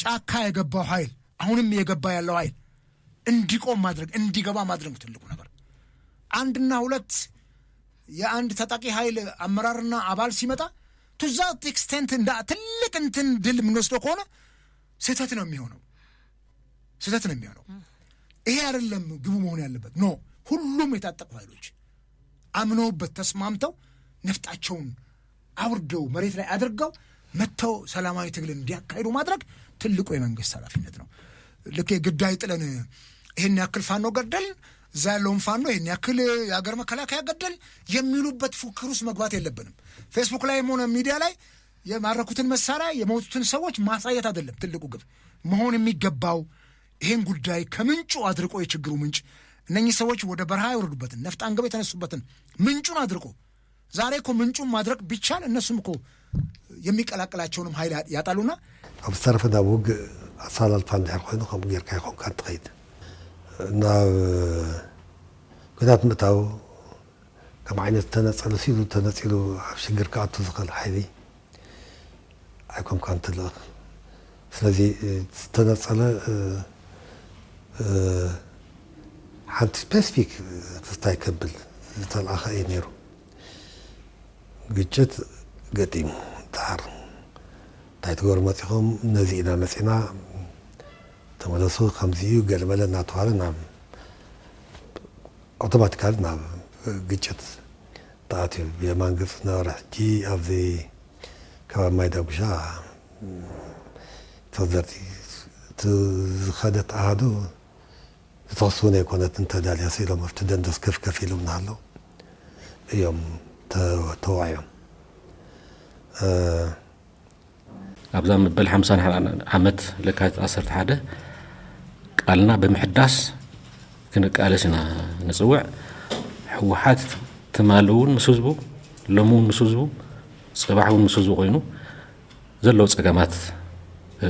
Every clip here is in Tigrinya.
ጫካ የገባው ኃይል አሁንም የገባ ያለው ኃይል እንዲቆም ማድረግ እንዲገባ ማድረግ ትልቁ ነገር። አንድና ሁለት የአንድ ታጣቂ ኃይል አመራርና አባል ሲመጣ to that extent እንደ ትልቅ እንትን ድል የምንወስደው ከሆነ ስህተት ነው የሚሆነው። ይሄ አይደለም ግቡ መሆን ያለበት። ኖ ሁሉም የታጠቁ ኃይሎች አምነውበት ተስማምተው ነፍጣቸውን አውርደው መሬት ላይ አድርገው መተው ሰላማዊ ትግል እንዲያካሂዱ ማድረግ ትልቁ የመንግስት ኃላፊነት ነው። ልክ ግዳይ ጥለን ይሄን ያክል ፋኖ ገደል እዛ ያለውን ፋኖ ይሄን ያክል የአገር መከላከያ ገደል የሚሉበት ፉክክር ውስጥ መግባት የለብንም። ፌስቡክ ላይ ሆነ ሚዲያ ላይ የማረኩትን መሳሪያ የሞቱትን ሰዎች ማሳየት አይደለም ትልቁ ግብ መሆን የሚገባው። ይሄን ጉዳይ ከምንጩ አድርቆ የችግሩ ምንጭ እነኚህ ሰዎች ወደ በረሃ ይወርዱበትን ነፍጥ አንገበው የተነሱበትን ምንጩን አድርቆ ዛሬ እኮ ምንጩን ማድረቅ ቢቻል እነሱም እኮ የሚቀላቅላቸውንም ኃይል ያጣሉና አብስተርፈ ዳውግ አሳላል ፋንዳ ያቆይኑ ከም ጌርካ ይቆም ካንተ ኸይድ እና كنت متاو كم عينت تنصيلو شجر كاتو زخل حيدي عكم كانت الأخ سلزي تنصله حد سبيسيفيك تستيقبل تلاخ ينيرو جت قديم دار تايتغور ماتيهم نزينا مسينا تملسو خمسيو قلبنا ناتوالنا اوتوماتيكال ما ግጭት ጣት የማንግስት ነራጂ አብዚ ከማይዳብሻ ተዘርቲ ተኸደት አሃዱ ተወሰነ የኮነት እንተዳልያ ሲሎ መፍትደን ደስከፍከፍ ይሉናሉ እዮም ተዋዮም አብዛም በል 50 ዓመት ለካት 11 ቃልና በመሕዳስ كنقالسنا نصوع حوحات تمالون مسوزبو لمون مسوزبو صباحون مسوزبو قينو زلو صقامات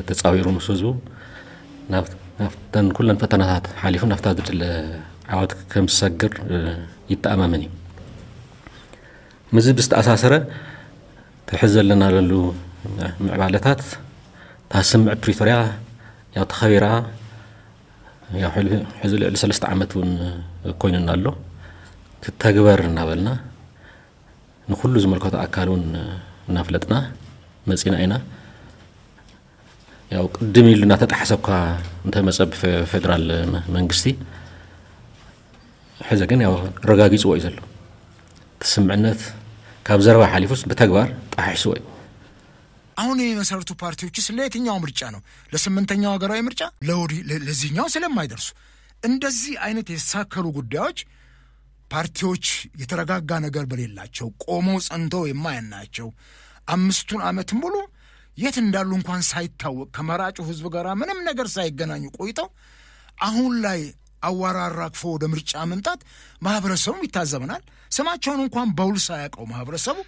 تصاويرو مسوزبو نفتن كلن فتنات حالفون نفتادر عواد كم سجر يتأمامني مزيد استأساسره تحزل لنا للو معبالتات تسمع بريتوريا يا تخيرا يا حزل لسلست عامتون كويننا له تتجبرنا بالنا نخلو زملكات أكلون نافلتنا مسينا أينا يا قدمي لنا تتحسبك أنت مسأب في فدرال منجستي حزقين يا رجاجي سوي زلو تسمعنات كابزروا حليفوس بتجبر تحش سوي አሁን የመሰረቱ ፓርቲዎች ስለየትኛው ምርጫ ነው ለስምንተኛው ሀገራዊ ምርጫ ለዚህኛው ስለማይደርሱ እንደዚህ አይነት የሳከሩ ጉዳዮች ፓርቲዎች የተረጋጋ ነገር በሌላቸው ቆመው ጸንተው የማያናቸው 5 ዓመት ሙሉ የት እንዳሉ እንኳን ሳይታወቅ ከመራጩ ህዝብ ጋር ምንም ነገር ሳይገናኙ ቆይተው አሁን ላይ አዋራራክፎ ወደ ምርጫ መምጣት ማህበረሰቡ ይታዘበናል። ስማቸውን እንኳን በውል ሳያውቀው ማህበረሰቡ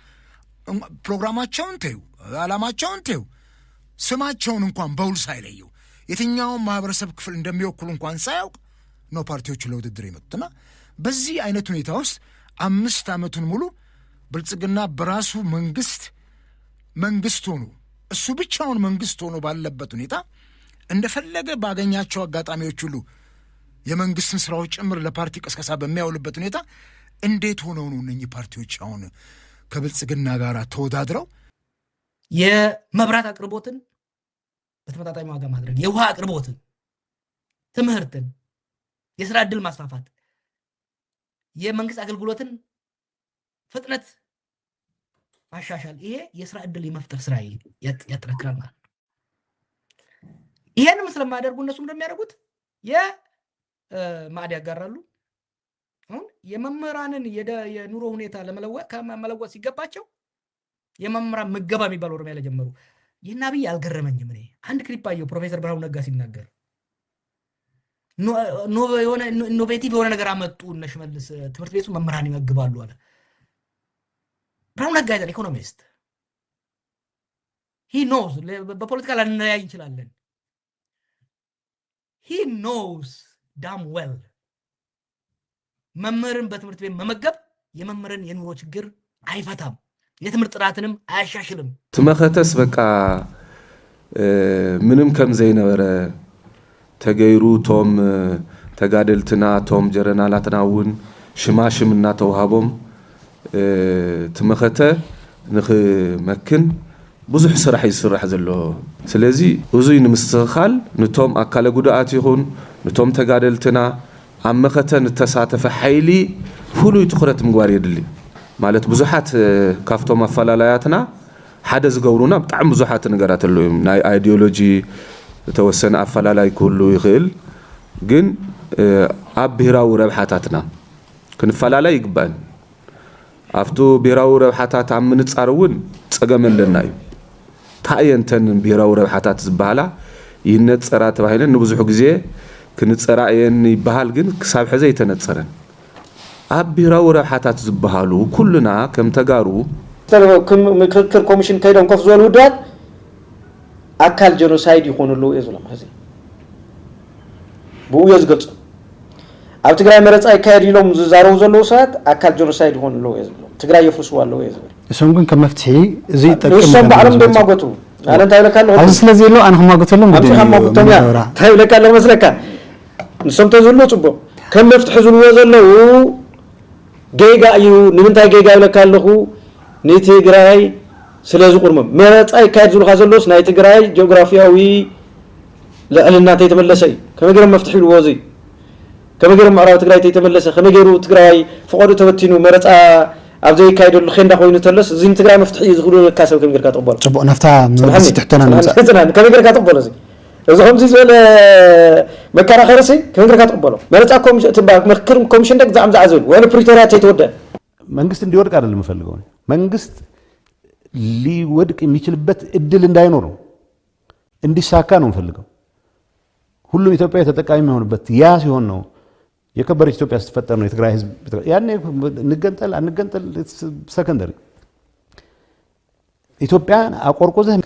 ፕሮግራማቸውን ተዩ ዓላማቸውን ተዩ ስማቸውን እንኳን በውል ሳይለዩ የትኛው ማህበረሰብ ክፍል እንደሚወክሉ እንኳን ሳያውቅ ነው ፓርቲዎች ለውድድር የመጡና በዚህ አይነት ሁኔታ ውስጥ 5 ዓመቱን ሙሉ ብልጽግና በራሱ መንግስት ሆኖ እሱ ብቻውን መንግስት ሆኖ ባለበት ሁኔታ እንደፈለገ ባገኛቸው አጋጣሚዎች ሁሉ የመንግስትን ስራዎች ጭምር ለፓርቲ ቀስቀሳ በሚያውልበት ሁኔታ እንዴት ሆነው ነው እነኚህ ፓርቲዎች አሁን ከብልጽግና ጋር ተወዳድረው የመብራት አቅርቦትን በተመጣጣኝ ዋጋ ማድረግ የውሃ አቅርቦትን ትምህርትን የሥራ ዕድል ማስፋፋት የመንግስት አገልግሎትን ፍጥነት ማሻሻል ይሄ የሥራ ዕድል የመፍጠር ስራ ያጠናክራል ማለት ነው። ይሄንን ስለማያደርጉ እነሱ እንደሚያደርጉት የማዕድ ያጋራሉ። አሁን የመምህራንን የኑሮ ሁኔታ ለመለወጥ ሲገባቸው የመምህራን ምገባ የሚባል ኦሮሚያ ላይ ጀመሩ። ይናብይ አልገረመኝም። እኔ አንድ ክሊፕ አየሁ ፕሮፌሰር ብርሃኑ ነጋ ሲናገር ኢኖቬቲቭ የሆነ ነገር አመጡ እነ ሽመልስ ትምህርት ቤቱ መምህራን ይመግባሉ አለ። ብርሃኑ ነጋ አይደል ኢኮኖሚስት። he knows በፖለቲካ ላንለያይ እንችላለን። he knows damn well መምህርን በትምህርት ቤት መመገብ የመምህርን የኑሮ ችግር አይፈታም፣ የትምህርት ጥራትንም አያሻሽልም። ትመኸተስ በቃ ምንም ከም ዘይነበረ ተገይሩ ቶም ተጋደልትና ቶም ጀረናላትናውን ሽማሽምና ተዋሃቦም ትመኸተ ንኽመክን ብዙሕ ስራሕ ይስራሕ ዘሎ ስለዚ እዙይ ንምስትኽኻል ንቶም ኣካለ ጉድኣት ይኹን ንቶም ተጋደልትና ኣብ መኸተ ንተሳተፈ ሓይሊ ፍሉይ ትኹረት ምግባር የድሊ ማለት ብዙሓት ካፍቶም ኣፈላላያትና ሓደ ዝገብሩና ብጣዕሚ ብዙሓት ነገራት ኣለዉ እዮም ናይ ኣይዲዮሎጂ ተወሰነ ኣፈላላይ ክህሉ ይኽእል ግን ኣብ ብሄራዊ ረብሓታትና ክንፈላላይ ይግባን ኣብቱ ብሄራዊ ረብሓታት ኣብ ምንጻር እውን ፀገም ኣለና እዩ ታየንተን ብሄራዊ ረብሓታት ዝበሃላ ይነፀራ ተባሂለን ንብዙሕ ግዜ ክንፀራ እየን ይበሃል ግን ክሳብ ሕዚ ኣይተነፀረን ኣብ ብሄራዊ ረብሓታት ዝበሃሉ ኩልና ከም ተጋሩ ምክክር ኮሚሽን ከይዶም ኮፍ ዝበሉ ውዳት ኣካል ጀኖሳይድ ይኾኑ ኣለዉ እየ ዝብሎም ሕዚ ብኡ ዝገልፁ ኣብ ትግራይ መረፃ ይካየድ ኢሎም ዝዛረቡ ዘለዉ ሰባት ኣካል ጀኖሳይድ ይኾኑ ኣለዉ እየ ዝብሎም ትግራይ የፍርስዎ ኣለዉ እየ ዝብል እሶም ግን ከም መፍትሒ እዚ ይጠቅም ንሶም ባዕሎም እንደማገቱ ኣነ እንታይ ብለካ ኣለኹ ኣብዚ ስለዚ የሎ ኣነ ክማገተሎም ግድን እንታይ ብለካ ኣለኹ መስለካ ንሶም ተዝብሎ ፅቡቅ ከም መፍትሒ ዝብልዎ ዘለዉ ጌጋ እዩ ንምንታይ ጌጋ ብለካ ኣለኹ ንትግራይ ስለዚ ቁርሞም መረፃ ይካየድ ዝብልካ ዘሎስ ናይ ትግራይ ጂኦግራፊያዊ ልዕልና ተይተመለሰ እዩ ከመይ ገይሮም መፍትሒ ይብልዎ እዚ ከመይ ገይሮም ምዕራብ ትግራይ ተይተመለሰ ከመይ ገይሩ ትግራይ ፍቐዱ ተበቲኑ መረፃ ኣብ ዘይካየደሉ ኬንዳ ኮይኑ ተለስ እዚ ንትግራይ መፍትሒ እዩ ዝኽእሉ ለካ ሰብ ከመይ ጌርካ ትቕበሎ ፅቡቅ ናፍታ መልሲ ትሕተና ንምፃእ ከመይ ጌርካ ትቕበሎ እዚ እዚ ከምዚ ዝበለ መከራኸሪሲ ከመይ ጌርካ ትቕበሎ መረፃ ምክክር ኮሚሽን ደግ ዛዕምዛዕ ዝብል ወይ ፕሪቶሪያ ተይተወደአ መንግስት እንዲወድቅ አይደለም የምፈልገው መንግስት ሊወድቅ የሚችልበት እድል እንዳይኖር እንዲሳካ ነው የምፈልገው ሁሉም ኢትዮጵያዊ ተጠቃሚ የሚሆንበት ያ ሲሆን ነው የከበረች ኢትዮጵያ ስትፈጠር ነው የትግራይ ህዝብ ያኔ ንገንጠል አንገንጠል ሰከንደሪ ኢትዮጵያ አቆርቆዘህ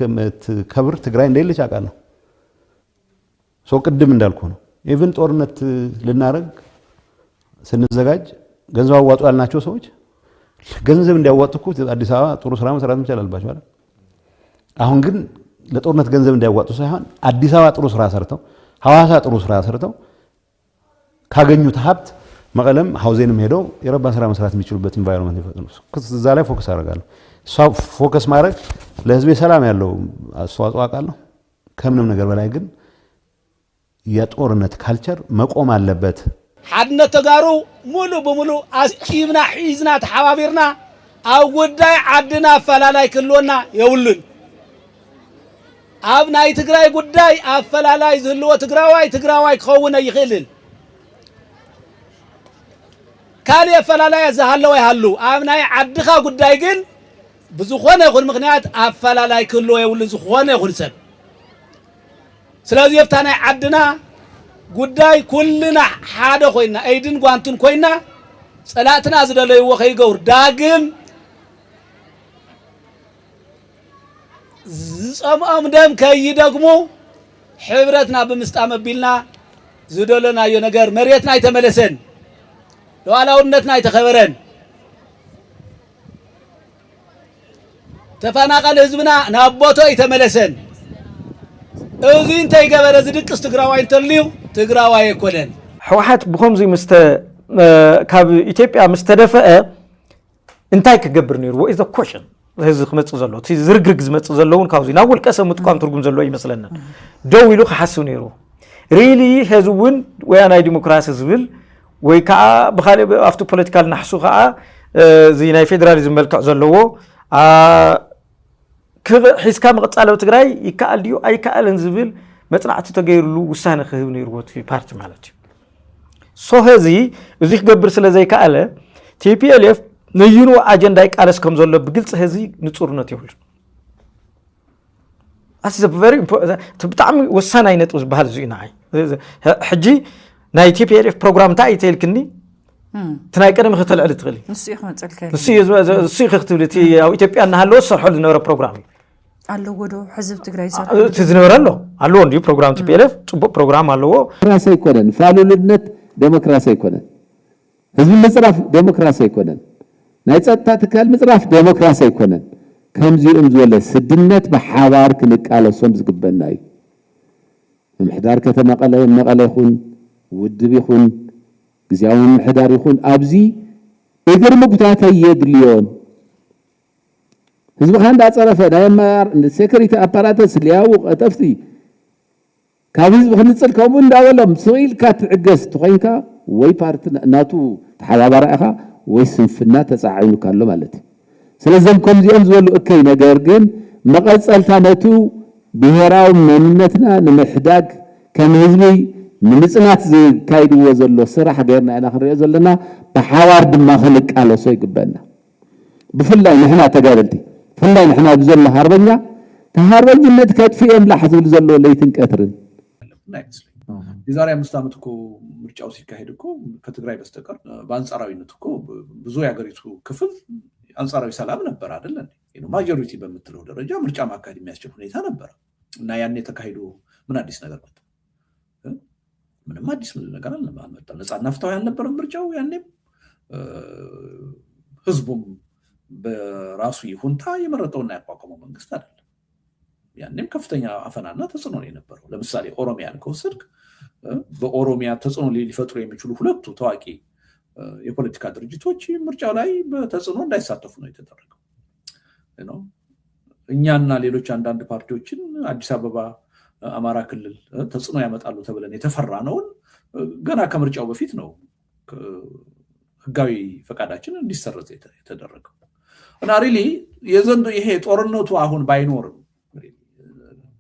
ከብር ትግራይ እንደሌለች አውቃለሁ ሰው ቅድም እንዳልኩ ነው ኢቭን ጦርነት ልናረግ ስንዘጋጅ ገንዘብ አዋጡ ያልናቸው ሰዎች ገንዘብ እንዲያዋጡ እኮ አዲስ አበባ ጥሩ ስራ መስራት መቻል አለባቸው አይደል አሁን ግን ለጦርነት ገንዘብ እንዲያዋጡ ሳይሆን አዲስ አበባ ጥሩ ስራ ሰርተው ሐዋሳ ጥሩ ስራ ሰርተው ካገኙት ሀብት መቀለም ሀውዜንም ሄደው የረባ ስራ መስራት የሚችሉበት ኢንቫይሮንመንት ይፈጥሩ እዛ ላይ ፎከስ አደርጋለሁ ፎከስ ማድረግ ለህዝብ ሰላም ያለው አስተዋጽኦ አውቃለሁ ከምንም ነገር በላይ ግን የጦርነት ካልቸር መቆም አለበት حدنا تجارو ملو بملو أسكيبنا حيزنا تحوابيرنا أو قداي عدنا فلالاي كلونا يولن أبناي تقراي قداي أفلالاي زلوا تقراواي خونا يخلل كان يفلالاي زهلوا يهلو أبناي عدخا قداي جن بزخونا يقول مغنيات أفلالاي كلو يولن زخونا يقول سب سلازي يفتانا عدنا ጉዳይ ኩልና ሓደ ኮይና አይድን ጓንቱን ኮይና ጸላትና ዝደለይ ወኸይ ገውር ዳግም ዝጸምኦም ደም ከይ ደግሞ ሕብረትና በምስጣም ቢልና ዝደለናዮ ነገር መሬትና አይተመለሰን ሉዓላውነትና አይተኸበረን ተፈናቀለ ህዝብና ናቦቶ አይተመለሰን እዚ እንታይ ገበረ ዝድቅስ ትግራዋይ እንተልዩ ትግራዋይ ይኮነን ሕወሓት ብኸምዚ ካብ ኢትዮጵያ ምስተደፈአ እንታይ ክገብር ነይሩ ወይ ዘ ኮሽን ህዝብ ክመጽእ ዘሎ እቲ ዝርግርግ ዝመጽእ ዘለውን ካብዚ ናብ ውልቀ ሰብ ምጥቋም ትርጉም ዘሎ ይመስለና ደው ኢሉ ክሓስብ ነይሩ ሪሊ ህዝቡን ወያናይ ዲሞክራሲ ዝብል ወይ ከዓ ብኻልእ ኣብቲ ፖለቲካል ናሕሱ ከዓ እዚ ናይ ፌደራሊዝም መልክዕ ዘለዎ ሒዝካ መቕጻለው ትግራይ ይከኣል ድዩ ኣይከኣልን ዝብል መጽናዕቲ ተገይሩሉ ውሳነ ክህብ ነይሩ ፓርቲ ማለት እዩ ሶ ህዚ እዚ ክገብር ስለ ዘይከኣለ ቲፒኤልኤፍ ንዩኑ አጀንዳ ይቃለስ ከም ዘሎ ብግልጽ ህዚ ንጹርነት ይሁሉ ኣስ ዘ ቨሪ ኢምፖርታንት ብጣዕሚ ወሳናይ ነጥብ ዝበሃል እዚ ኢና ሕጂ ናይ ቲፒኤልኤፍ ፕሮግራም እንታይ ይተልክኒ ትናይ ቀደም ከተልዕል ትኽእል ንሱ ይኽመጽልከ ንሱ ይኽትብልቲ ኣብ ኢትዮጵያ እናሃለወ ዝሰርሖ ዝነበረ ፕሮግራም እዩ አለው ወዶ ህዝብ ትግራይ ሰርቶ ትዝነበረሎ አለው እንዲ ፕሮግራም ቲፒኤልኤፍ ጽቡቅ ፕሮግራም አለው ዲሞክራሲ ይኮነን ፋሉልነት ዲሞክራሲ ይኮነን ህዝብ ምጽራፍ ዲሞክራሲ ይኮነን ናይ ጸጥታ ትካል ምጽራፍ ዲሞክራሲ ይኮነን ከምዚኦም ዝበለ ስድነት ብሓባር ክንቃለሶም ዝግበና እዩ ምሕዳር ከተማ መቐለ ይኹን ውድብ ይኹን ግዚያዊ ምሕዳር ይኹን ኣብዚ እግር ምግታተ የድልዮም ህዝቢ ካንዳ ፀረፈ ናይ ማር ሴኩሪቲ አፓራተስ ሊያው ቀጠፍቲ ካብ ህዝቢ ክንፅል ከምኡ እንዳበሎም ስኢልካ ትዕገስ ትኾይንካ ወይ ፓርቲ ናቱ ተሓባባሪ ኢኻ ወይ ስንፍና ተፃዒኑካ ኣሎ ማለት እዩ ስለዚህ ከምዚኦም ዝበሉ እከይ ነገር ግን መቐፀልታ ነቱ ብሄራዊ መንነትና ንምሕዳግ ከም ህዝቢ ንምፅናት ዝካይድዎ ዘሎ ስራሕ ገርና ኢና ክንሪኦ ዘለና ብሓባር ድማ ክንቃለሶ ይግበና ብፍላይ ንሕና ተጋደልቲ ብፍላይ ንሕና ብዘሎ ሃርበኛ ተሃርበኝነት ከጥፍኤም ላሕዝብል ዘሎ ለይትን ቀትርን የዛሬ 5 ዓመት እኮ ምርጫው ሲካሄድ እኮ ከትግራይ በስተቀር በአንጻራዊነት እኮ ብዙ የሀገሪቱ ክፍል አንጻራዊ ሰላም ነበር አይደል እንዴ ማጆሪቲ በምትለው ደረጃ ምርጫ ማካሄድ የሚያስችል ሁኔታ ነበር እና ያኔ ተካሂዶ ምን አዲስ ነገር መጣ ምንም አዲስ ነገር አልመጣም ነፃና ፍትሃዊ ያልነበረም ምርጫው ያኔም ህዝቡም በራሱ ይሁንታ የመረጠውና ያቋቋመው መንግስት አይደለም ያኔም ከፍተኛ አፈናና ተጽዕኖ የነበረው ለምሳሌ ኦሮሚያን ከወሰድክ በኦሮሚያ ተጽዕኖ ሊፈጥሩ የሚችሉ ሁለቱ ታዋቂ የፖለቲካ ድርጅቶች ምርጫው ላይ በተጽዕኖ እንዳይሳተፉ ነው የተደረገው ነው እኛና ሌሎች አንዳንድ ፓርቲዎችን አዲስ አበባ አማራ ክልል ተጽዕኖ ያመጣሉ ተብለን የተፈራነው ገና ከምርጫው በፊት ነው ህጋዊ ፈቃዳችን እንዲሰረዝ የተደረገው እና ሪሊ የዘንዶ ይሄ ጦርነቱ አሁን ባይኖርም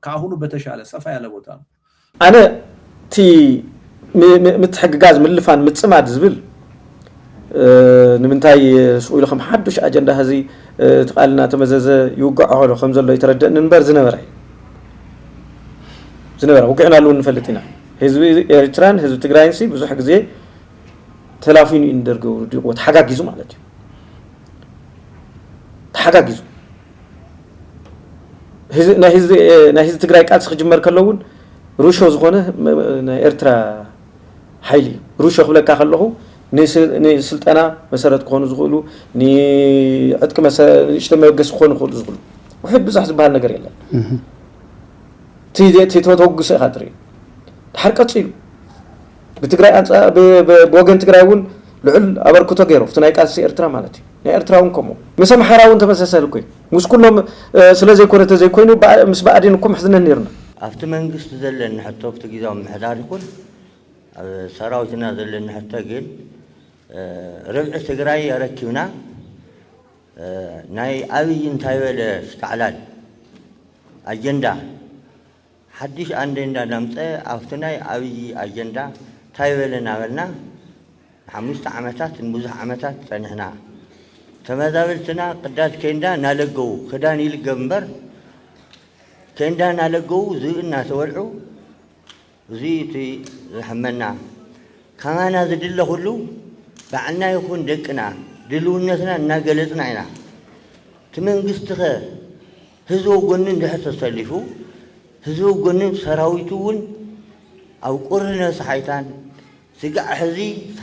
ካሁኑ በተሻለ ሰፋ ያለ ቦታ ነው አነ ቲ ምትሕግጋዝ ምልፋን ምጽማድ ዝብል ንምንታይ ስኡልኩም ሓዱሽ አጀንዳ ህዚ ተቃልና ተመዘዘ ይውግዕ አሁን ከም ዘሎ ይተረደእን እንበር ዝነበረ ውግዕና አሉ እንፈልጥና ህዝቢ ኤርትራን ህዝቢ ትግራይን ሲ ብዙሕ ግዜ ተላፊኑ እንደርገው ዲቆ ተሓጋጊዙ ማለት እዩ ተሓጋጊዙ ናይ ህዝቢ ትግራይ ቃልሲ ክጅመር ከለውን ሩሾ ዝኾነ ናይ ኤርትራ ሓይሊ ሩሾ ክብለካ ከለኹ ንስልጠና መሰረት ክኾኑ ዝኽእሉ ንዕጥቂ ንእሽተ መበገሲ ክኾኑ ይኽእሉ ዝኽእሉ ውሕድ ብዙሕ ዝበሃል ነገር የለን እቲ ተወግሶ ኢኻ ትርኢ ድሓር ቀፂሉ ብትግራይ ብወገን ትግራይ እውን ልዑል ኣበርክቶ ገይሩ እቲ ናይ ቃልሲ ኤርትራ ማለት እዩ ናይ ኤርትራ እውን ከምኡ ምስ ኣምሓራ እውን ተመሳሳሊ ኮይኑ ምስ ኩሎም ስለዘይኮነ ተዘይኮይኑ ምስ ብኣዴን እኮ ምሕዝነን ነርና ኣብቲ መንግስቲ ዘለና ሕቶ ኣብቲ ግዜያዊ ምሕዳር ይኹን ኣብ ሰራዊትና ዘለና ሕቶ ግን ርብዒ ትግራይ ረኪብና ናይ ኣብይ እንታይ በለ ስካዕላል ኣጀንዳ ሓድሽ ኣጀንዳ ናምፀ ኣብቲ ናይ ኣብይ ኣጀንዳ እንታይ በለ ናበልና 5 ዓመታት ንብዙሕ ዓመታት ፀኒሕና ተመዛበልትና ቅዳድ ከንዳ ናለገው ክዳን ይልገብ እምበር ከንዳ ናለገው ዝእ እናተወልዑ እዚ እቲ ዝሕመና ከማና ዝድለ ኩሉ ባዕልና ይኹን ደቅና ድልውነትና እናገለፅና ኢና እቲ መንግስቲ ኸ ህዝቢ ጎኒ እንድሕር ተሰሊፉ ህዝቢ ጎኒ ሰራዊቱ እውን ኣብ ቁሪ ነብሰሓይታን ስጋዕ ሕዚ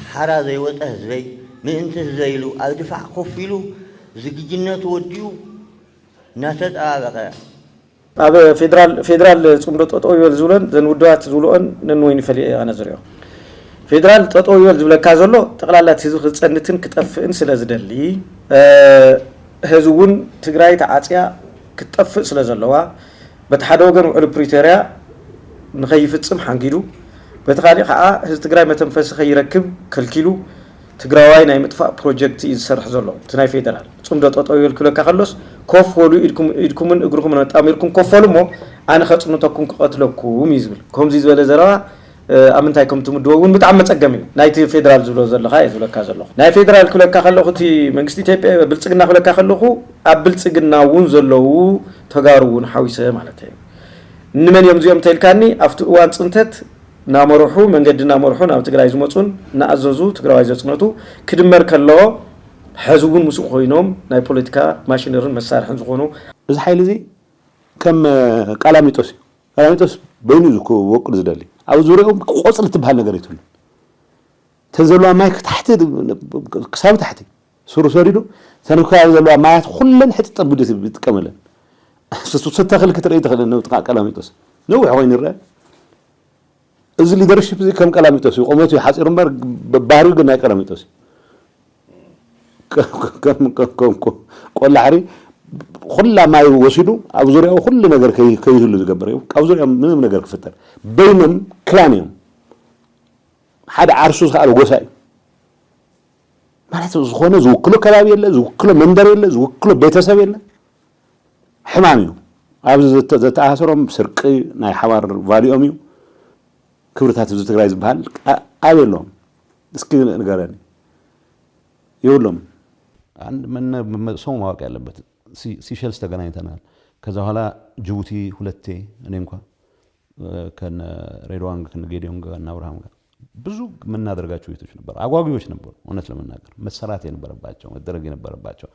ሓራ ዘይወፀ ህዝበይ ምእንቲ ዘይሉ ኣብ ድፋዕ ኮፍ ኢሉ ዝግጅነቱ ወዲኡ እናተጠባበቐ ኣብ ፌደራል ፅምዶ ጠጠው ይበል ዝብለን ዘን ውድባት ዝብልኦን ነንወይኒ ፈልየ ኣነ ዝሪኦ ፌደራል ጠጠው ይበል ዝብለካ ዘሎ ጠቕላላት ህዝቢ ክፀንትን ክጠፍእን ስለ ዝደሊ ህዝቢ እውን ትግራይ ተዓፅያ ክትጠፍእ ስለ ዘለዋ በቲ ሓደ ወገን ውዕል ፕሪቶርያ ንኸይፍፅም ሓንጊዱ በቲ ካሊእ ከዓ ህዝቢ ትግራይ መተንፈሲ ከይረክብ ከልኪሉ ትግራዋይ ናይ ምጥፋእ ፕሮጀክት እዩ ዝሰርሕ ዘሎ እቲ ናይ ፌደራል ፅምዶ ጠጠው ይበል ክብለካ ከሎስ ኮፍ በሉ ኢድኩምን እግርኩም ነጣሚርኩም ኮፍ በሉ እሞ ኣነ ከፅንተኩም ክቐትለኩም እዩ ዝብል ከምዚ ዝበለ ዘረባ ኣብ ምንታይ ከም ትምድቦ እውን ብጣዕሚ መፀገም እዩ ናይቲ ፌደራል ዝብሎ ዘለካ እየ ዝብለካ ዘለኹ ናይ ፌደራል ክብለካ ከለኹ እቲ መንግስቲ ኢትዮጵያ ብልፅግና ክብለካ ከለኹ ኣብ ብልፅግና እውን ዘለዉ ተጋሩ እውን ሓዊሰ ማለት እዩ ንመን እዮም እዚኦም ተይልካኒ ኣብቲ እዋን ፅንተት ናመርሑ መንገዲ ናመርሑ ናብ ትግራይ ዝመፁን ናኣዘዙ ትግራዋይ ዘፅነቱ ክድመር ከለዎ ሕዚ እውን ምስኡ ኮይኖም ናይ ፖለቲካ ማሽነርን መሳርሕን ዝኾኑ እዚ ሓይሊ እዚ ከም ቃላሚጦስ እዩ ቃላሚጦስ በይኑ ዝወቅል ዝደሊ ኣብ ዙርያኦም ቆፅሊ ትበሃል ነገር ይትሉ ተዘለዋ ማይ ታሕቲ ክሳብ ታሕቲ سورو سوريدو سنكاو زلوا مايات كلن حتى طبدت بتكملن ستخل كتر اي تخل انه تقع كلاميتوس نو وين الرا እዚ ሊደርሺፕ እዚ ከም ቀላሚጦስ ቆመቱ ሓፂር እምበር በባህሪው ግን ናይ ቀላሚጦስ ቆላሕሪ ኩላ ማይ ወሲዱ ኣብ ዙርያው ኩሉ ነገር ከይህሉ ዝገበረ እዩ ኣብ ዙርያው ምንም ነገር ክፍጠር በይኖም ክላን እዮም ሓደ ዓርሱ ዝካኣለ ጎሳ እዩ ማለት ዝኾነ ዝውክሎ ከባቢ የለ ዝውክሎ መንደር የለ ዝውክሎ ቤተሰብ የለ ሕማም እዩ ኣብዚ ዘተኣሰሮም ስርቂ ናይ ሓባር ቫልዩኦም እዩ ክብርታት ህዝቢ ትግራይ ዝበሃል ኣበሎም እስኪ ንገረኒ ይውሎም አንድ ምን ሰው ማወቅ ያለበት ሲሸልስ ተገናኝተናል ከዛ በኋላ ጅቡቲ ሁለቴ እኔ እንኳን ከነ ሬድዋን ከነ ጌዲዮን ጋር እና አብርሃም ጋር ብዙ ምናደርጋቸው ቤቶች ነበር አጓጊዎች ነበሩ እውነት ለመናገር መሰራት የነበረባቸው መደረግ የነበረባቸው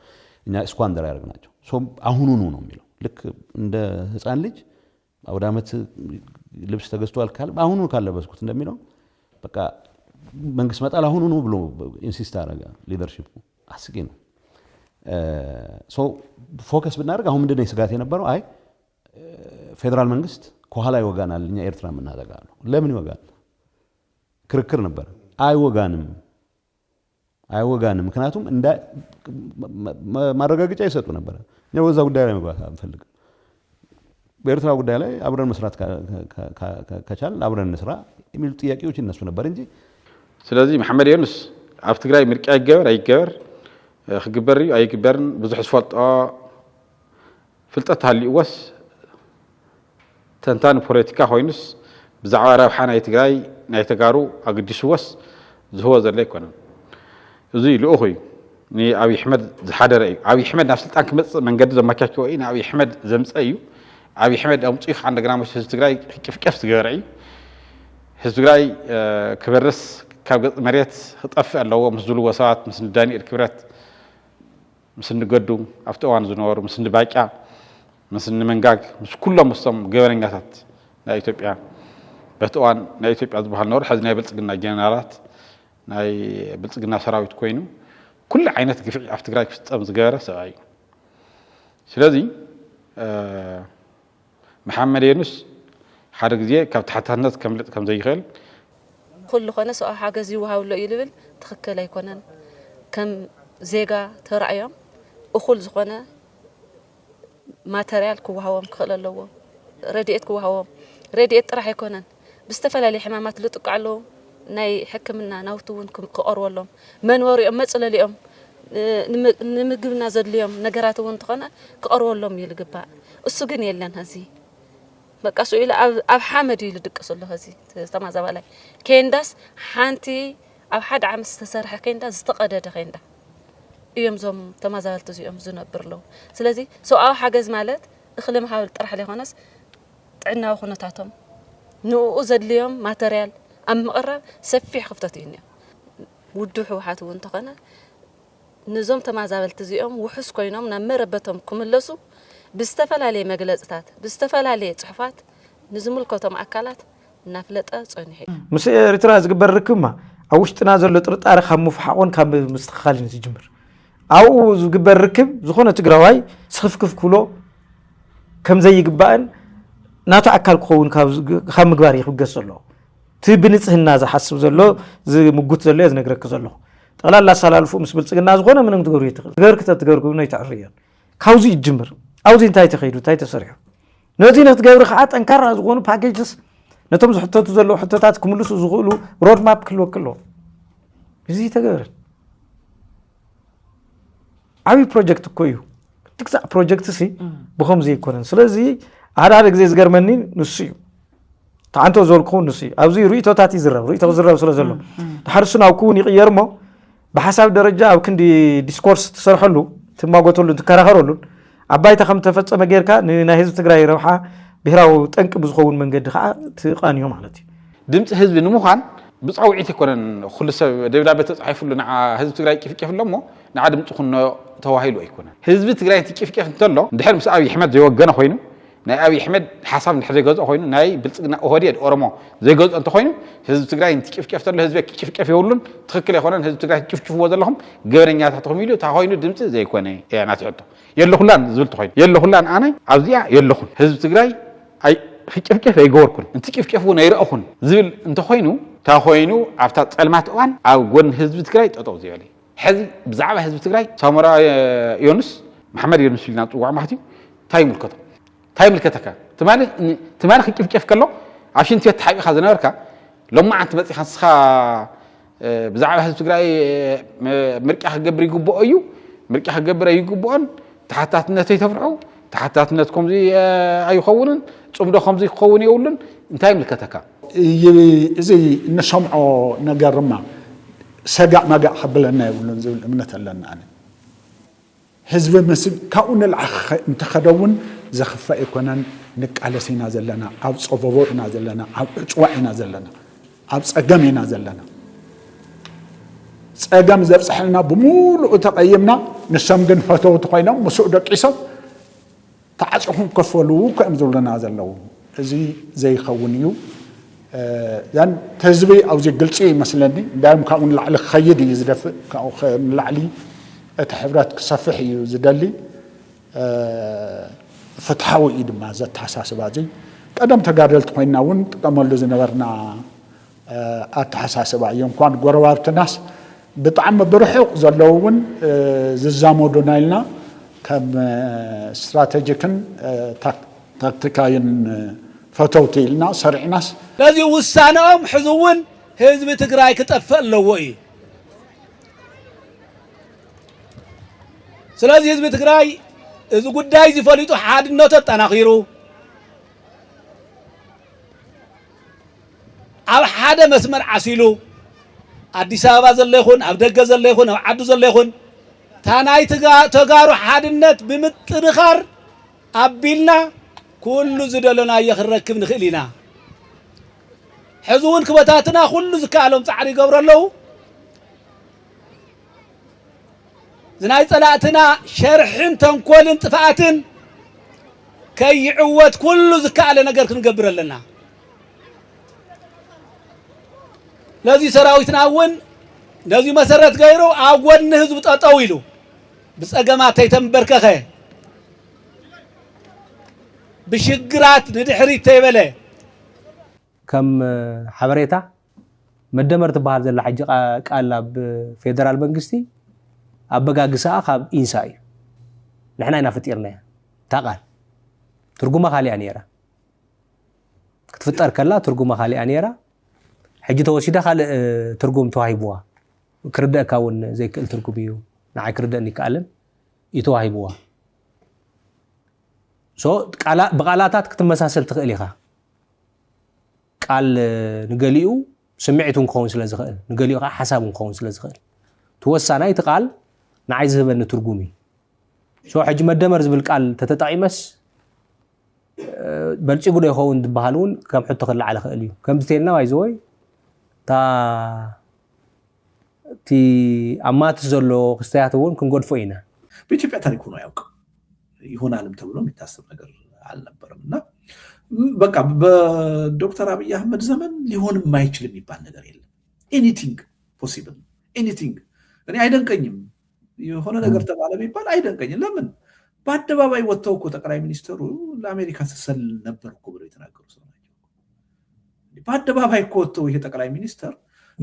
እኛ ስኳንደር ያደርግናቸው ሶ አሁኑኑ ነው የሚለው ልክ እንደ ህፃን ልጅ አውዳ አመት ልብስ ተገዝቷል ካል አሁኑ ካለበስኩት እንደሚለው በቃ መንግስት መጣል አሁኑ ነው ብሎ ኢንሲስት አደረገ ሊደርሺፑ አስቂ ነው ሶ ፎከስ ብናደርግ አሁን ምንድነው ስጋት የነበረው አይ ፌደራል መንግስት ከኋላ ይወጋናል እኛ ኤርትራ ምናደርጋለን ለምን ይወጋል ክርክር ነበር አይወጋንም ምክንያቱም እንደ ማረጋገጫ ይሰጡ ነበር ነው ወዛ ጉዳይ ላይ መግባት አንፈልግም በኤርትራ ጉዳይ ላይ አብረን መስራት ከቻል አብረን እንስራ የሚሉ ጥያቄዎች እነሱ ነበር እንጂ ስለዚህ መሐመድ ዩኑስ ኣብ ትግራይ ምርጫ ይገበር አይገበር ክግበር አይግበርን ብዙሕ ዝፈልጦ ፍልጠት ሃልይወስ ተንታን ፖለቲካ ኮይኑስ ብዛዕባ ረብሓ ናይ ትግራይ ናይ ተጋሩ ኣገዲስወስ ዝህቦ ዘሎ ይኮነን እዚ ልኡኽ እዩ ንኣብይ ኣሕመድ ዝሓደረ እዩ ኣብይ ኣሕመድ ናብ ስልጣን ክመፅእ መንገዲ ዘመቻቸዎ እዩ ንኣብይ ኣሕመድ ዘምፀ እዩ ኣብይ ኣሕመድ ኣምፂኡ እንደገና ምስ ህዝቢ ትግራይ ቅፍቅፍ ዝገበረ እዩ ህዝቢ ትግራይ ክበርስ ካብ ገጽ መሬት ክጠፍእ ኣለዎ ምስ ዝብልዎ ሰባት ምስ ዳንኤል ክብረት ምስ ንገዱ ኣብቲ እዋን ዝነበሩ ምስ ንባጫ ምስ ንመንጋግ ምስ ኩሎም ምስቶም ገበነኛታት ናይ ኢትዮጵያ በቲ እዋን ናይ ኢትዮጵያ ዝበሃል ነበሩ ሕዚ ናይ ብልፅግና ጀነራላት ናይ ብልፅግና ሰራዊት ኮይኑ ኩሉ ዓይነት ግፍዒ ኣብ ትግራይ ክፍፀም ዝገበረ ሰብኣይ እዩ ስለዚ መሐመድ ዩኑስ ሓደ ግዜ ካብ ተሓታትነት ከምልጥ ከም ዘይኽእል كل خنا سؤال حاجة زي وهاولو يلبل تخكل يكونن كم زيجا ترعيهم أخول زخنا ماتريال كوهاوم خلالو رديت كوهاوم رديت راح يكونن بستفعل لي حمامات اللي تقعلو ناي حكمنا ناوتون كقر والله من وري أمثل اليوم نمجبنا زد اليوم نجارات وانتقنا كقر والله يلقبا السجن يلنا هذي بقى سؤال أب حمد يلدق أصله هذي تمام زبالة كينداس حانتي أب حد عم استسرح كينداس استقدر كيندا يوم زم تمام زبالة يوم زنا برلو سلازي سؤال حاجز مالت اخلي محاول طرح لي خناس عنا وخنا تعتم نو زد اليوم ماتريال أم قرب سفيح خفتتيني ودوح وحات وانتقنا نظام تمام زبالة يوم وحس كينام نمربتهم كملسو بستفعل عليه مجلسات بستفعل عليه صحفات نزمل كتم أكلات نفلت أصنعي مس رتراز جبر ركمة أوش تنازل لطرطار خم مفحون كم مستخالين تجمر أو جبر ركب زخونة تجرواي سخف كف كله كم زي جبان ناتو أكل كون خم جواري خبجس الله تبنيت هالناس حسب زلوا زي مجود زلوا زي نجرك زلوا تقول لا سلال فوق مسبل الناس زخونة من تجوري تغير كده تجور كونه يتعريان كوزي الجمر أو زين تاي تخيلو تاي تسرح نودينا تجاور خاطر أنكر زغون باكيجز نتوم حطوا تزلوا حطوتات كملوس زغولو رود ماب كله زي تجاور عبي بروجكت كويو تكسا بروجكت سي بخم زي كورن سلازي هذا زي زغرمني نسيو تعنتو زولكون نسي أو زي رؤيتو تاتي زرب رؤيتو زرب سلازلو تحرسنا وكون يغيرمو بحسب درجة أو كندي ديسكورس تسرحلو ثم قلتلو تكرهرلو عباي تخم تفصم غيركا نهز تግራይ ረብሓ ብሄራዊ ጠንቅ ብዝኸውን መንገዲ ከዓ ትቃንዮ ማለት እዩ ድምጽ ህዝብ ንምዃን ብጻውዒት ይኮነን ኩሉ ሰብ ደብዳቤ ተጻሒፉሉ ንዓ ህዝብ ትግራይ ቅፍቅፍሎሞ ንዓ ድምጽ ኩኖ ተዋሂሉ ኣይኮነን ህዝብ ትግራይ ትቅፍቅፍ እንተሎ እንድሕር ምስ ኣብይ ኣሕመድ ዘይወገነ ኮይኑ ናይ አብይ አሕመድ ሓሳብ ንሕዘ ገዝኦ ኮይኑ ናይ ብልጽግና ኦህዴድ ኦሮሞ ዘይገዝኦ እንተ ኮይኑ ህዝቢ ትግራይ እንትጭፍጨፍ ተሎ ህዝቢ ክጭፍጨፍ ይውሉን ትክክል ይኮነን ህዝቢ ትግራይ ጭፍጭፍዎ ዘለኹም ገበረኛታትኩም ኢሉ ታ ኮይኑ ድምጽ ዘይኮነ ያና ትሕቶ የለኹላን ዝብል ተኮይኑ የለኹላን ኣነ ኣብዚያ የለኹን ህዝቢ ትግራይ ኣይ ክጭፍጨፍ ኣይገበርኩን እንትጭፍጨፉ ነይረአኹን ዝብል እንተ ኮይኑ ታ ኮይኑ ኣብታ ጸልማት እዋን ኣብ ጎን ህዝቢ ትግራይ ጠጠው ዝበለ ሕዚ ብዛዕባ ህዝቢ ትግራይ ሳሞራ ዮኑስ መሐመድ ዮኑስ ኢልና ጽዋዕ ማህቲ ታይ ምልከቶ ታይ ምልከተካ ትማሊ ክጭፍጨፍ ከሎ عشان تحقق هذا نوركا لما أنت بتخ خا بزعم حزب تقرأي مركح جبر يجيبوا أيو مركح جبر يجيبون تحتاتنا تيتفرعوا تحتاتنا تكون زي أيو خونن ثم ده خمسة خون يقولن انتهي ملكتك زي نسمعوا نجرمه سجع ما جع حبلنا يقولون زي الأمنة لنا أنا حزب مسب كون العخ انتخدون زخفة يكونن نك على سينا زلنا أو صفوفنا زلنا أو صوعنا زلنا أو سجمنا زلنا سجم زرس حنا بمول وتقيمنا نسمجن فتوى تقينا مسؤول القصة تعصهم كفلوا كم زلنا زلوا زي خونيو يعني تزبي أو زي قلتي مثلاً دائما كون العل خيدي يزدف كأو العلي تحبرات صفحي يزدلي فتحوا إيد ما زت حساس باجي قدم تقارلت خوينا ون تقمل زنورنا أتحساس باجي يوم كان قروار تناس بطعم برحق زلون ززامو دونايلنا كم استراتيجيكن تكتيكاين فتوتيلنا سرعناس لذي وسانهم حزون حزب تግራይ ክጠፍእ ኣለዎ እዩ ስለዚህ ህዝብ ትግራይ እዚ ጉዳይ ዝፈልጡ ሓድነቱ ተጠናኺሩ ኣብ ሓደ መስመር ዓሲሉ አዲስ አበባ ዘለ ይኹን ኣብ ደገ ዘለ ይኹን ኣብ ዓዱ ዘለ ይኹን ታናይ ተጋሩ ሓድነት ብምጥንኻር ኣቢልና ኩሉ ዝደለና ይኽረክብ ንኽእሊና حزون كبتاتنا كل زكالهم تعري قبر له زناي طلعتنا شرحن تنكول انطفاعتن كي عوت كل زكال نجر كنقبر لنا لذي سراويتنا ون لذي مسرت غيره اول حزب طاويلو بصقما تيتنبركخه بشجرات ندحري تيبله كم حبريتا مدمر تبهال زل حج قال بفيدرال منغستي ابغاغسا خاب انساي نحنا هنا فطيرنا تقال ترجمه خالي انيرا كتفطر كلا ترجمه خالي انيرا حج توسيده خال ترجم توهيبوا كرده كاون زي كل ترجميو نعي كرده نيكالن يتوهيبوا سو قال بقالاتات كتمساسل تخليخا قال نقليو سمعتون كون سلا زخل نقليو حسابون كون سلا زخل توسانا يتقال نعايز هبن ترجمي شو حج مدمر زبل قال تتطعيمس بلصي غدو يخون دبالون كم حط خل على خليو كم تيلنا وايزوي تا تي امات زلو خستياتون كنغدفوينا بيتيبيا تاريخو ነው ያውቅ ይሆናልም ተብሎ የሚታሰብ ነገር አልነበረምና በቃ በዶክተር አብይ አህመድ ዘመን ሊሆን የማይችል የሚባል ነገር የለም ኤኒቲንግ ፖሲብል ኤኒቲንግ እኔ አይደንቀኝም የሆነ ነገር ተባለ ቢባል አይደንቀኝም ለምን በአደባባይ ወጥተው እኮ ጠቅላይ ሚኒስትሩ ለአሜሪካ ተሰል ነበር እኮ ብለው የተናገሩ ሰው ናቸው በአደባባይ እኮ ወጥተው ይሄ ጠቅላይ ሚኒስትር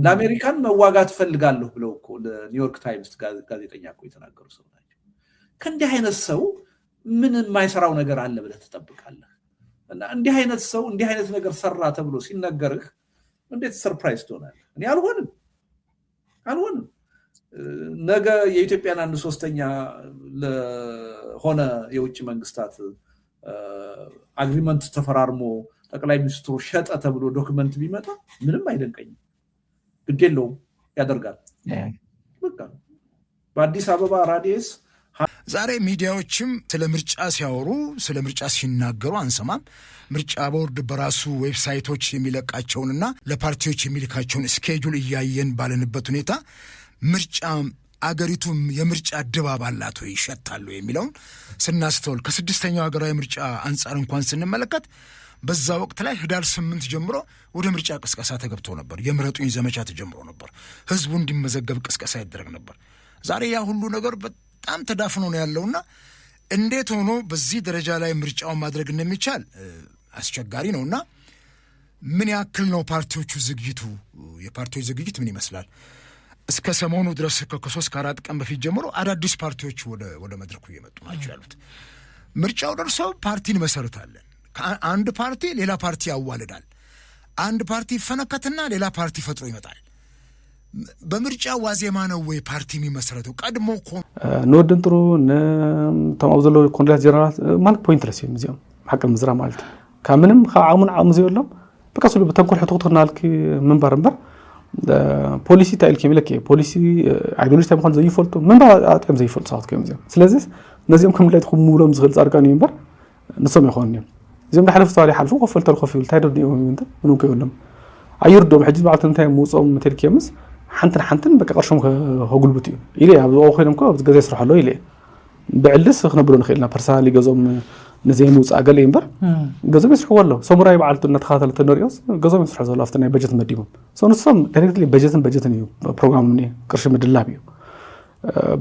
ለአሜሪካን መዋጋት ፈልጋለሁ ብለው እኮ ለኒውዮርክ ታይምስ ጋዜጠኛ እኮ የተናገሩ ሰው ናቸው ከእንዲህ አይነት ሰው ምን የማይሰራው ነገር አለ ብለህ ትጠብቃለህ እና እንዲህ አይነት ሰው እንዲህ አይነት ነገር ሰራ ተብሎ ሲነገርህ እንዴት ሰርፕራይዝ ትሆናለህ እኔ አልሆንም ነገ የኢትዮጵያን አንድ ሶስተኛ ለሆነ የውጭ መንግስታት አግሪመንት ተፈራርሞ ጠቅላይ ሚኒስትሩ ሸጠ ተብሎ ዶክመንት ቢመጣ ምንም አይደንቀኝም ግዴለው ያደርጋል በቃ በአዲስ አበባ ራዲየስ ዛሬ ሚዲያዎችም ስለ ምርጫ ሲያወሩ ስለ ምርጫ ሲናገሩ አንሰማም ምርጫ ቦርድ በራሱ ዌብሳይቶች የሚለቃቸውንና ለፓርቲዎች የሚልካቸውን ስኬጁል እያየን ባለንበት ሁኔታ ምርጫ አገሪቱም የምርጫ ድባብ አላት ወይ ይሸታሉ የሚለውን ስናስተውል ከስድስተኛው ሀገራዊ ምርጫ አንጻር እንኳን ስንመለከት በዛ ወቅት ላይ ህዳር 8 ጀምሮ ወደ ምርጫ ቅስቀሳ ተገብቶ ነበር። የምረጡኝ ዘመቻ ተጀምሮ ነበር። ህዝቡ እንዲመዘገብ ቅስቀሳ ይደረግ ነበር። ዛሬ ያ ሁሉ ነገር በጣም ተዳፍኖ ነው ያለውና እንዴት ሆኖ በዚህ ደረጃ ላይ ምርጫውን ማድረግ እንደሚቻል አስቸጋሪ ነውና ምን ያክል ነው ፓርቲዎቹ ዝግጅቱ? የፓርቲዎች ዝግጅት ምን ይመስላል? እስከ ሰሞኑ ድረስ ከ3 ከ4 ቀን በፊት ጀምሮ አዳዲስ ፓርቲዎች ወደ መድረኩ እየመጡ ናቸው ያሉት። ምርጫው ደርሶ ፓርቲን መሰረታለን። አንድ ፓርቲ ሌላ ፓርቲ ያዋልዳል። አንድ ፓርቲ ይፈነከትና ሌላ ፓርቲ ፈጥሮ ይመጣል። በምርጫ ዋዜማ ነው ወይ ፓርቲ የሚመሰረተው? ቀድሞ ንወድን ጥሩ ተማውዘሎ ኮንትራት ጀነራል ማለት ፖይንትለስ እዮም እዚኦም ሓቂ ምዝራ ማለት ካብ ምንም ካብ ዓቅሙን ዘይብሎም በቃ ስሉ በተንኮል ሕቶክትናልኪ ምንባር እምበር ፖሊሲ ታይልኪ የሚለክ ፖሊሲ አይዶሎጂ ታይም ኮን ዘይፈልጡ ምንባር አጥም ዘይፈልጡ ሰዓት ከም እዚኦም ስለዚህ ነዚኦም ከም ላይ ተኹም ሙሎም ዝኽእል ጻድቃን እዮም እምበር ንሶም ይኾን እዮም እዚኦም ዳሕለፍ ተዋሊ ሓልፉ ኮፈልተል ኮፍ ይብል ታይዶ ዲኦም እንተ ምንም ከይብሎም ኣይርዶም ሕጂ በዓልተ እንታይ ሙጾም ተልኪምስ ሓንተን በቃ ቅርሾም ከጉልብት እዩ ኢለ ኣብ ኮይኖም ኮ ገዛ ይስርሐሎ ኢለ ብዕልስ ክነብሩ ንኽእልና ፐርሰናሊ ገዞም نزي موسى قال لي إمبر جزء بيسرح والله سمراء بعلت نتخاطر التنوريوس جزء بيسرح زول أفتنا بجت مديهم سو نصهم دايركتلي بجت نيو برنامج مني كرش مد اللابيو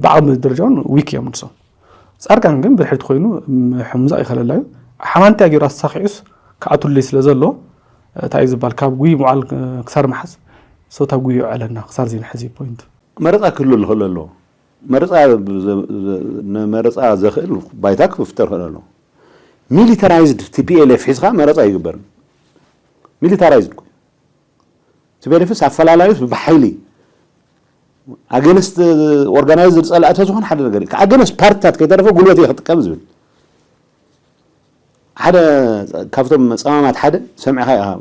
بعض من الدرجون ويكي من صو صار كان جنب بحيث خوينو حمزة يخلى الله حمانتي أجي راس ساقيس كأتو اللي سلزله تعيز بالكاب وي معال كسر محز سو تبوي على النا كسر زين حزي بوينت مرضى كله اللي خلى له مرضى زخيل بايتك بفتر خلى له militarized TPLF حزقها مرضى يقبر militarized TPLF سافلالايوس بحيلي against organized صلعته زخون حدا غير against بارتات كيترفو قلوتي يخطقم زبل حدا كافتم صمامات حدا سمع هاي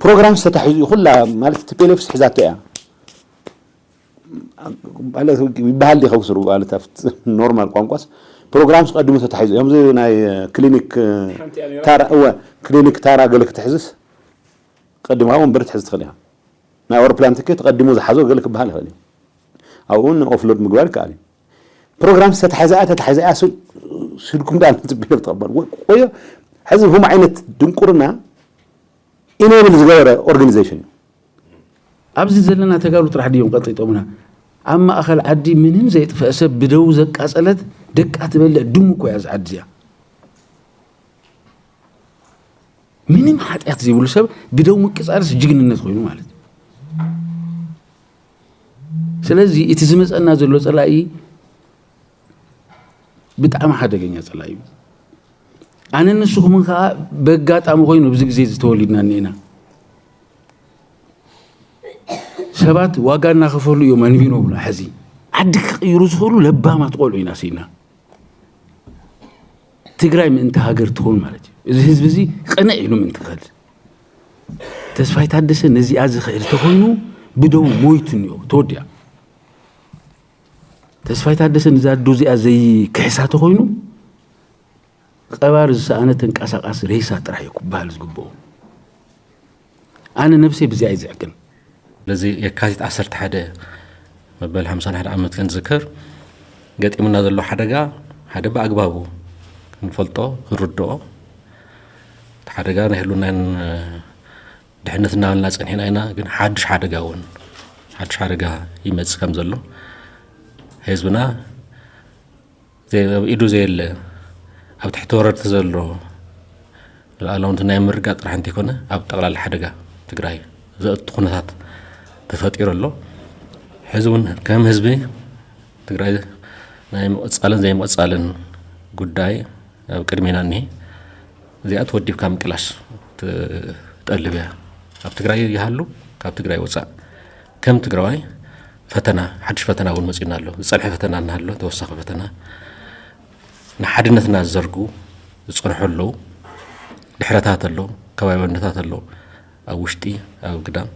بروجرام ستحيز كلها مالت TPLF حزاتها يا على بحال دي خوسرو على تفت نورمال قنقص بروجرامز قدموا تحيز يوم زي ناي كلينيك تارا هو كلينيك تارا قالك تحزس قدموا هم برت حزت خليها نا اور بلان تيكت قدموا زحزو قالك بحال خلي او ان اوفلود مقبال كالي بروجرامز تحيزات سلكم دال تبي تقبل ويا حزب هم عينه دنقرنا انيبل زغيره اورجانيزيشن ابزي زلنا تقالوا طرح ديهم قطيطومنا اما اخل عدي منهم زي تفاسب بدو زق اصلت دق اتبلع دم كو ياز عديا منهم حطيات زي ولسب بدو مقصارس جግንነት ኮይኑ ማለት ስለዚህ እትዝመጽና ዘሎ ጸላይ በጣም ሓደገኛ ጸላይ አነ ንሱኹም ካ በጋጣም ኮይኑ ብዙ ግዜ ዝተወሊድና ነና ሰባት ዋጋና ከፈሉ የማንቢኖ ብላ حزي عدك قيرو زخلو لبا ما تقولوا هنا سينا تግራይ ምን ተሃገር ትሆን ማለት እዚ ህዝብ እዚ ቀና ኢሉ ምን ትከል ተስፋይ ታደሰ ነዚ አዝ ኸይር ተኮይኑ ብደው ሞይቱን ነው ተወዲያ ተስፋይ ታደሰ ነዛ ዶዚ አዘይ ከሕሳ ተኮይኑ ቀባር ዘአነ ተንቀሳቀስ ሬሳ ጥራይ ኩባል ዝግቦ አነ ነፍሴ በዚ አይዝዕቅን ለዚ የካቲት 11 መበል 51 ዓመት كان ذكر ገጥምና ዘሎ ሓደጋ ሓደ በአግባቡ እንፈልጦ ርድኦ ሓደጋ ነህሉና ድሕነትና እናጸንሕና ኢና ግን ሓድሽ ሓደጋ ይመጽ ከም ዘሎ ህዝብና ኢዱ ዘየለ ኣብ ትሕቲ ወረርቲ ዘሎ ላዕለውንትና የምርጋ ጥራሕ እንተይኮነ ኣብ ጠቕላላ ሓደጋ ትግራይ ዘእቱ ኩነታት ተፈጢሩ ኣሎ ህዝቡን ከም ህዝቢ ትግራይ ናይ መጻለን ዘይ መጻለን ጉዳይ ኣብ ቅድሜና እኒ እዚኣት ወዲብካ ምቅላሽ ተጠልብያ ኣብ ትግራይ ይሃሉ ካብ ትግራይ ወጻእ ከም ትግራይ ፈተና ሓድሽ ፈተና እውን መጽና ኣሎ ዝጸንሐ ፈተና እናሃሎ ተወሳኺ ፈተና ንሓድነትና ዘርጉ ዝጽንሑ ኣለዉ ድሕረታት ኣለዉ ከባቢነታት ኣለዉ ኣብ ውሽጢ ኣብ ግዳም